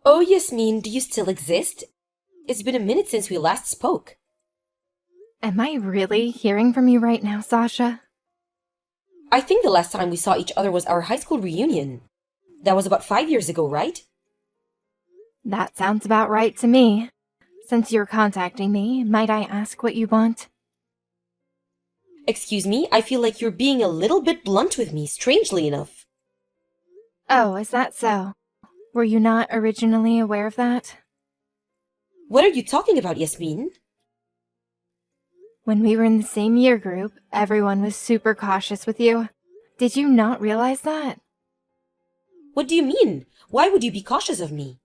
Oh, Yasmin, do you still exist? It's been a minute since we last spoke. Am I really hearing from you right now, Sasha? I think the last time we saw each other was our high school reunion. That was about 5 years ago, right? That sounds about right to me. Since you're contacting me, might I ask what you want? Excuse me, I feel like you're being a little bit blunt with me, strangely enough. Oh, is that so? Were you not originally aware of that? What are you talking about, Yasmin? When we were in the same year group, everyone was super cautious with you. Did you not realize that? What do you mean? Why would you be cautious of me?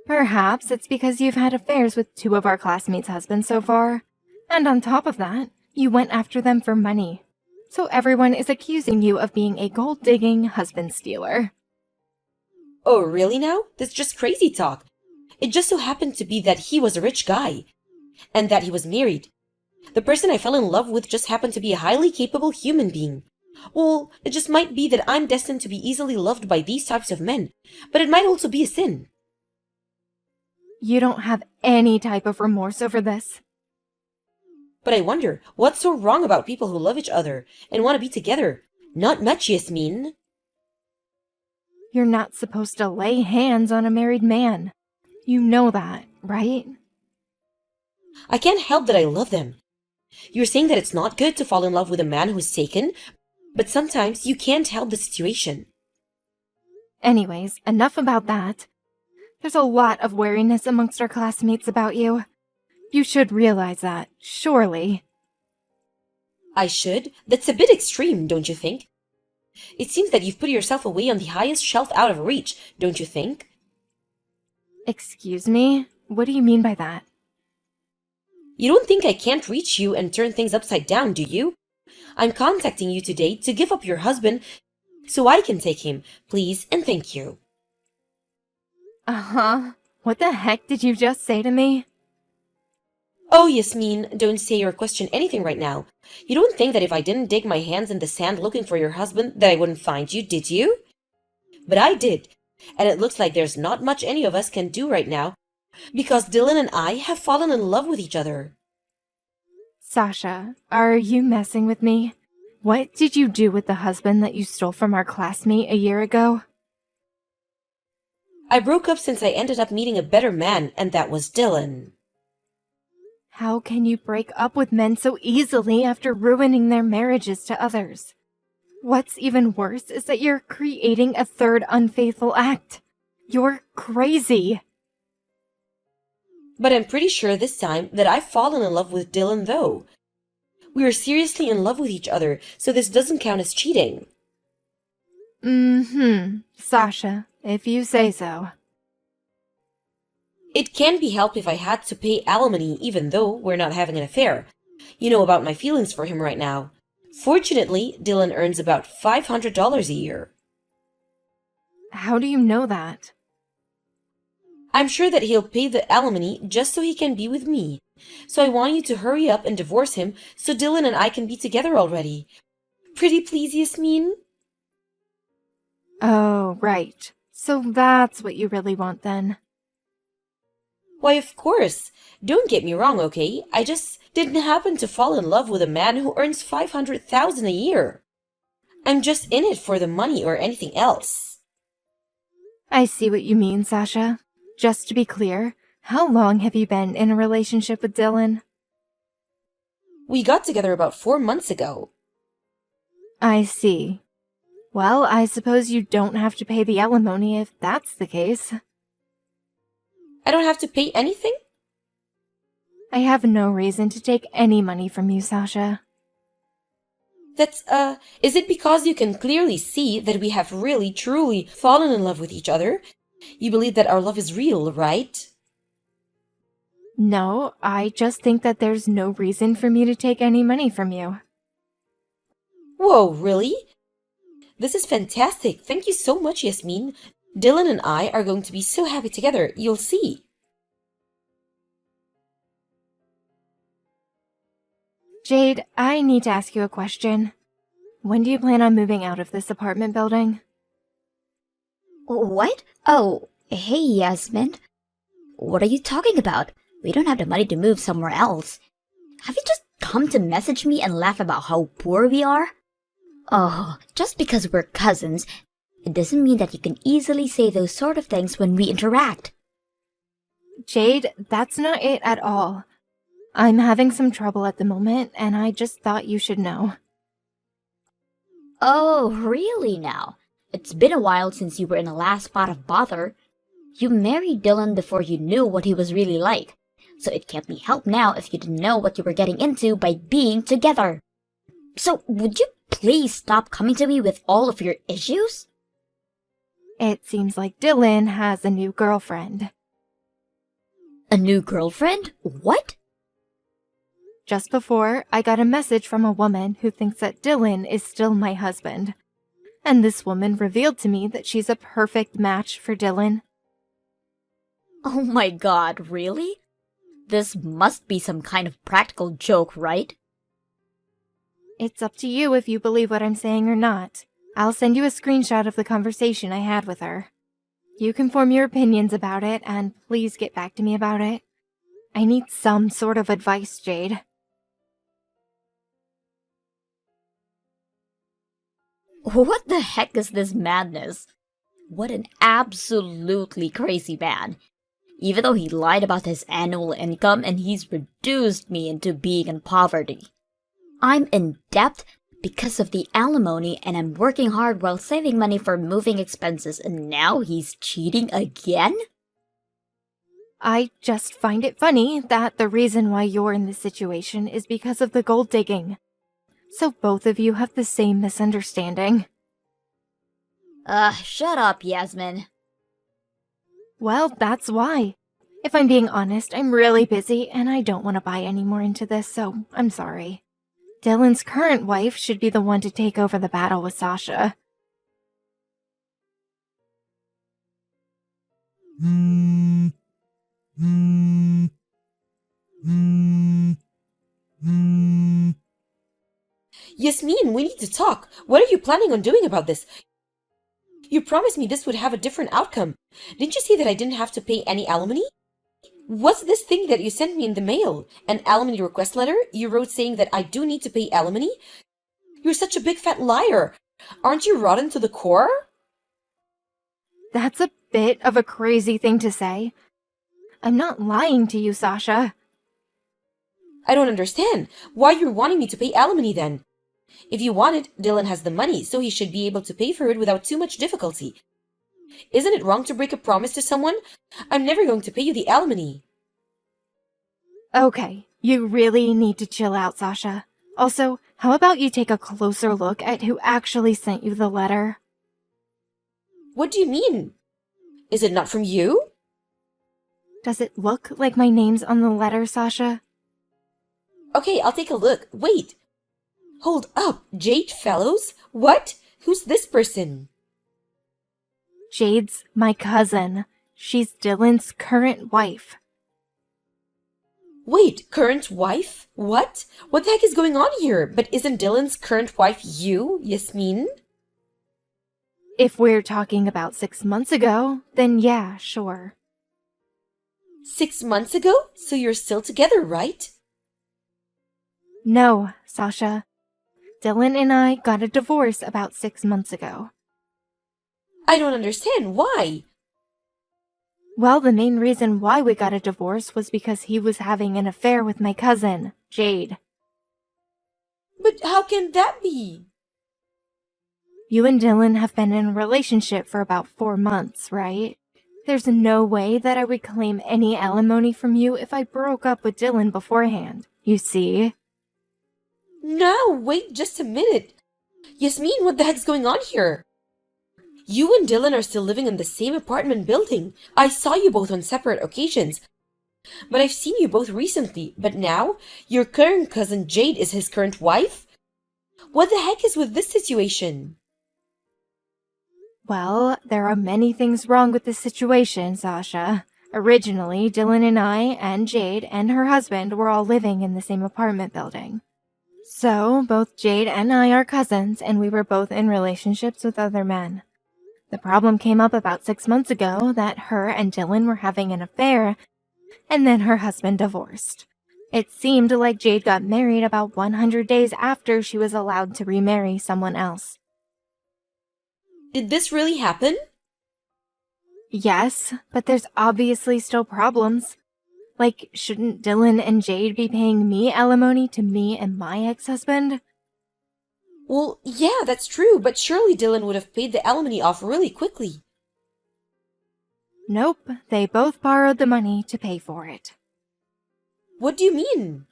Perhaps it's because you've had affairs with two of our classmates' husbands so far. And on top of that, you went after them for money. So everyone is accusing you of being a gold-digging husband stealer. Oh, really now? That's just crazy talk. It just so happened to be that he was a rich guy, and that he was married. The person I fell in love with just happened to be a highly capable human being. Well, it just might be that I'm destined to be easily loved by these types of men, but it might also be a sin. You don't have any type of remorse over this. But I wonder, what's so wrong about people who love each other and want to be together? Not much, Yasmin. You're not supposed to lay hands on a married man. You know that, right? I can't help that I love them. You're saying that it's not good to fall in love with a man who's taken, but sometimes you can't help the situation. Anyways, enough about that. There's a lot of wariness amongst our classmates about you. You should realize that, surely. I should? That's a bit extreme, don't you think? It seems that you've put yourself away on the highest shelf out of reach, don't you think? Excuse me? What do you mean by that? You don't think I can't reach you and turn things upside down, do you? I'm contacting you today to give up your husband so I can take him, please and thank you. Uh-huh. What the heck did you just say to me? Oh, Yasmin, don't say or question anything right now. You don't think that if I didn't dig my hands in the sand looking for your husband that I wouldn't find you, did you? But I did, and it looks like there's not much any of us can do right now, because Dylan and I have fallen in love with each other. Sasha, are you messing with me? What did you do with the husband that you stole from our classmate a year ago? I broke up since I ended up meeting a better man, and that was Dylan. How can you break up with men so easily after ruining their marriages to others? What's even worse is that you're creating a third unfaithful act. You're crazy. But I'm pretty sure this time that I've fallen in love with Dylan, though. We are seriously in love with each other, so this doesn't count as cheating. Sasha, if you say so. It can't be helped if I had to pay alimony even though we're not having an affair. You know about my feelings for him right now. Fortunately, Dylan earns about $500 a year. How do you know that? I'm sure that he'll pay the alimony just so he can be with me. So I want you to hurry up and divorce him so Dylan and I can be together already. Pretty please, Yasmin? Oh, right. So that's what you really want then. Why, of course. Don't get me wrong, okay? I just didn't happen to fall in love with a man who earns $500,000 a year. I'm just in it for the money or anything else. I see what you mean, Sasha. Just to be clear, how long have you been in a relationship with Dylan? We got together about 4 months ago. I see. Well, I suppose you don't have to pay the alimony if that's the case. I don't have to pay anything? I have no reason to take any money from you, Sasha. Is it because you can clearly see that we have really, truly fallen in love with each other? You believe that our love is real, right? No, I just think that there's no reason for me to take any money from you. Whoa, really? This is fantastic. Thank you so much, Yasmin. Dylan and I are going to be so happy together. You'll see. Jade, I need to ask you a question. When do you plan on moving out of this apartment building? What? Oh, Hey, Yasmin. What are you talking about? We don't have the money to move somewhere else. Have you just come to message me and laugh about how poor we are? Oh, just because we're cousins, it doesn't mean that you can easily say those sort of things when we interact. Jade, that's not it at all. I'm having some trouble at the moment, and I just thought you should know. Oh, really now? It's been a while since you were in the last spot of bother. You married Dylan before you knew what he was really like, so it can't be helped now if you didn't know what you were getting into by being together. So, would you please stop coming to me with all of your issues? It seems like Dylan has a new girlfriend. A new girlfriend? What? Just before, I got a message from a woman who thinks that Dylan is still my husband. And this woman revealed to me that she's a perfect match for Dylan. Oh my god, really? This must be some kind of practical joke, right? It's up to you if you believe what I'm saying or not. I'll send you a screenshot of the conversation I had with her. You can form your opinions about it, and please get back to me about it. I need some sort of advice, Jade. What the heck is this madness? What an absolutely crazy man. Even though he lied about his annual income and he's reduced me into being in poverty. I'm in debt because of the alimony and I'm working hard while saving money for moving expenses and now he's cheating again? I just find it funny that the reason why you're in this situation is because of the gold digging. So both of you have the same misunderstanding. Shut up, Yasmin. Well, that's why. If I'm being honest, I'm really busy and I don't want to buy any more into this, so I'm sorry. Dylan's current wife should be the one to take over the battle with Sasha. Yasmin, we need to talk. What are you planning on doing about this? You promised me this would have a different outcome. Didn't you say that I didn't have to pay any alimony? What's this thing that you sent me in the mail? An alimony request letter you wrote saying that I do need to pay alimony? You're such a big fat liar. Aren't you rotten to the core? That's a bit of a crazy thing to say. I'm not lying to you, Sasha. I don't understand. Why you're wanting me to pay alimony then? If you want it, Dylan has the money, so he should be able to pay for it without too much difficulty. Isn't it wrong to break a promise to someone? I'm never going to pay you the alimony. Okay, you really need to chill out, Sasha. Also, how about you take a closer look at who actually sent you the letter? What do you mean? Is it not from you? Does it look like my name's on the letter, Sasha? Okay, I'll take a look. Wait. Hold up, Jade Fellows? What? Who's this person? Jade's my cousin. She's Dylan's current wife. Wait, current wife? What? What the heck is going on here? But isn't Dylan's current wife you, Yasmin? If we're talking about 6 months ago, then yeah, sure. 6 months ago? So you're still together, right? No, Sasha. Dylan and I got a divorce about 6 months ago. I don't understand. Why? Well, the main reason why we got a divorce was because he was having an affair with my cousin, Jade. But how can that be? You and Dylan have been in a relationship for about 4 months, right? There's no way that I would claim any alimony from you if I broke up with Dylan beforehand, you see? No, wait just a minute. Yasmin, what the heck's going on here? You and Dylan are still living in the same apartment building. I saw you both on separate occasions. But I've seen you both recently. But now, your current cousin Jade is his current wife? What the heck is with this situation? Well, there are many things wrong with this situation, Sasha. Originally, Dylan and I and Jade and her husband were all living in the same apartment building. So, both Jade and I are cousins, and we were both in relationships with other men. The problem came up about 6 months ago that her and Dylan were having an affair, and then her husband divorced. It seemed like Jade got married about 100 days after she was allowed to remarry someone else. Did this really happen? Yes, but there's obviously still problems. Like, shouldn't Dylan and Jade be paying me alimony to me and my ex-husband? Well, yeah, that's true, but surely Dylan would have paid the alimony off really quickly. Nope, they both borrowed the money to pay for it. What do you mean?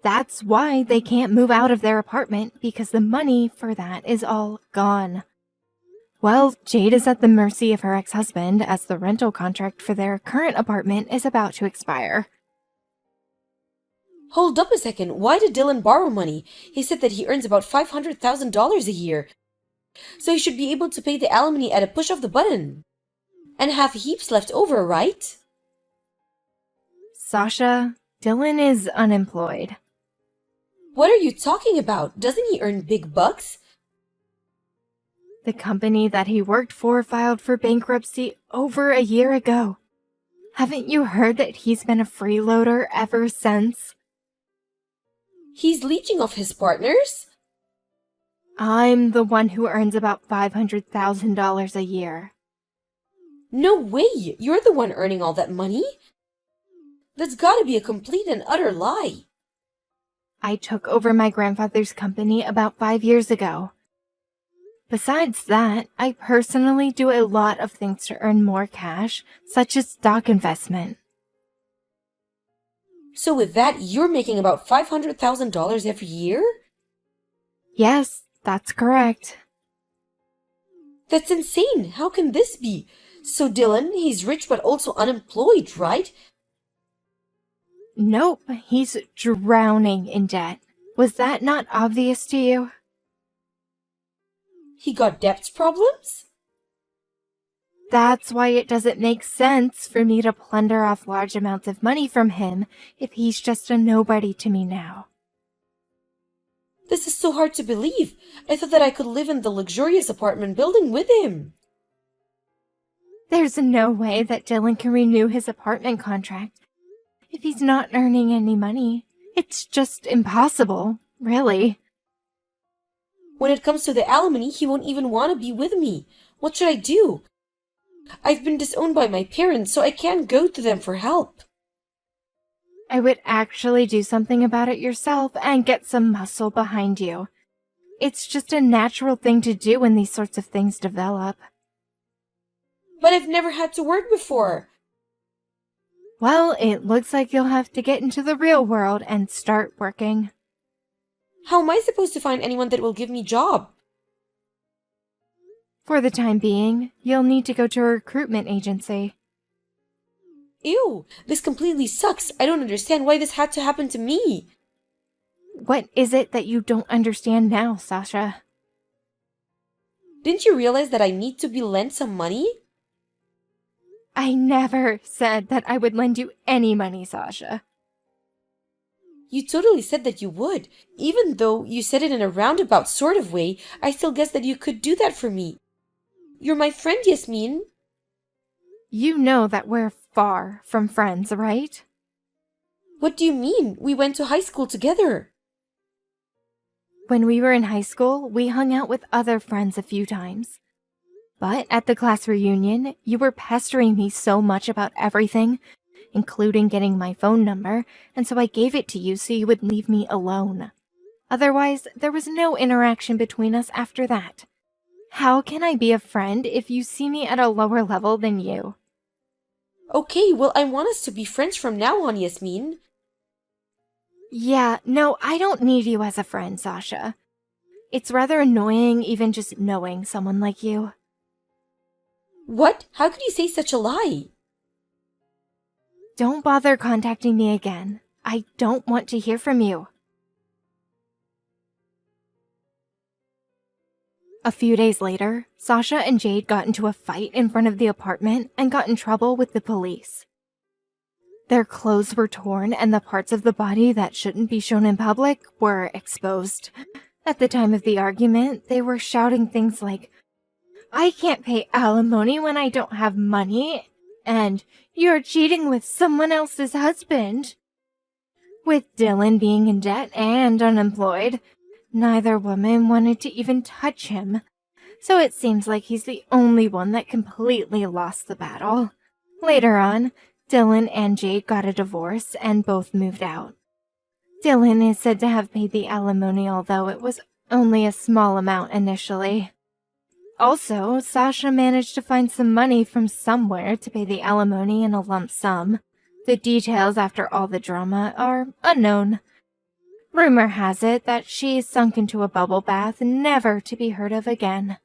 That's why they can't move out of their apartment, because the money for that is all gone. Well, Jade is at the mercy of her ex-husband as the rental contract for their current apartment is about to expire. Hold up a second, why did Dylan borrow money? He said that he earns about $500,000 a year. So he should be able to pay the alimony at a push of the button. And have heaps left over, right? Sasha, Dylan is unemployed. What are you talking about? Doesn't he earn big bucks? The company that he worked for filed for bankruptcy over a year ago. Haven't you heard that he's been a freeloader ever since? He's leeching off his partners? I'm the one who earns about $500,000 a year. No way! You're the one earning all that money? That's gotta be a complete and utter lie. I took over my grandfather's company about 5 years ago. Besides that, I personally do a lot of things to earn more cash, such as stock investment. So with that, you're making about $500,000 every year? Yes, that's correct. That's insane! How can this be? So Dylan, he's rich but also unemployed, right? Nope, he's drowning in debt. Was that not obvious to you? He got debt problems? That's why it doesn't make sense for me to plunder off large amounts of money from him if he's just a nobody to me now. This is so hard to believe. I thought that I could live in the luxurious apartment building with him. There's no way that Dylan can renew his apartment contract if he's not earning any money. It's just impossible, really. When it comes to the alimony, he won't even want to be with me. What should I do? I've been disowned by my parents, so I can't go to them for help. I would actually do something about it yourself and get some muscle behind you. It's just a natural thing to do when these sorts of things develop. But I've never had to work before. Well, it looks like you'll have to get into the real world and start working. How am I supposed to find anyone that will give me a job? For the time being, you'll need to go to a recruitment agency. Ew, this completely sucks. I don't understand why this had to happen to me. What is it that you don't understand now, Sasha? Didn't you realize that I need to be lent some money? I never said that I would lend you any money, Sasha. You totally said that you would. Even though you said it in a roundabout sort of way, I still guess that you could do that for me. You're my friend, Yasmin. You know that we're far from friends, right? What do you mean? We went to high school together. When we were in high school, we hung out with other friends a few times. But at the class reunion, you were pestering me so much about everything, including getting my phone number, and so I gave it to you so you would leave me alone. Otherwise, there was no interaction between us after that. How can I be a friend if you see me at a lower level than you? Okay, well, I want us to be friends from now on, Yasmin. Yeah, no, I don't need you as a friend, Sasha. It's rather annoying even just knowing someone like you. What? How could you say such a lie? Don't bother contacting me again. I don't want to hear from you. A few days later, Sasha and Jade got into a fight in front of the apartment and got in trouble with the police. Their clothes were torn and the parts of the body that shouldn't be shown in public were exposed. At the time of the argument, they were shouting things like, I can't pay alimony when I don't have money, and you're cheating with someone else's husband. With Dylan being in debt and unemployed, neither woman wanted to even touch him, so it seems like he's the only one that completely lost the battle. Later on, Dylan and Jade got a divorce and both moved out. Dylan is said to have paid the alimony, although it was only a small amount initially. Also, Sasha managed to find some money from somewhere to pay the alimony in a lump sum. The details after all the drama are unknown. Rumor has it that she sunk into a bubble bath, never to be heard of again.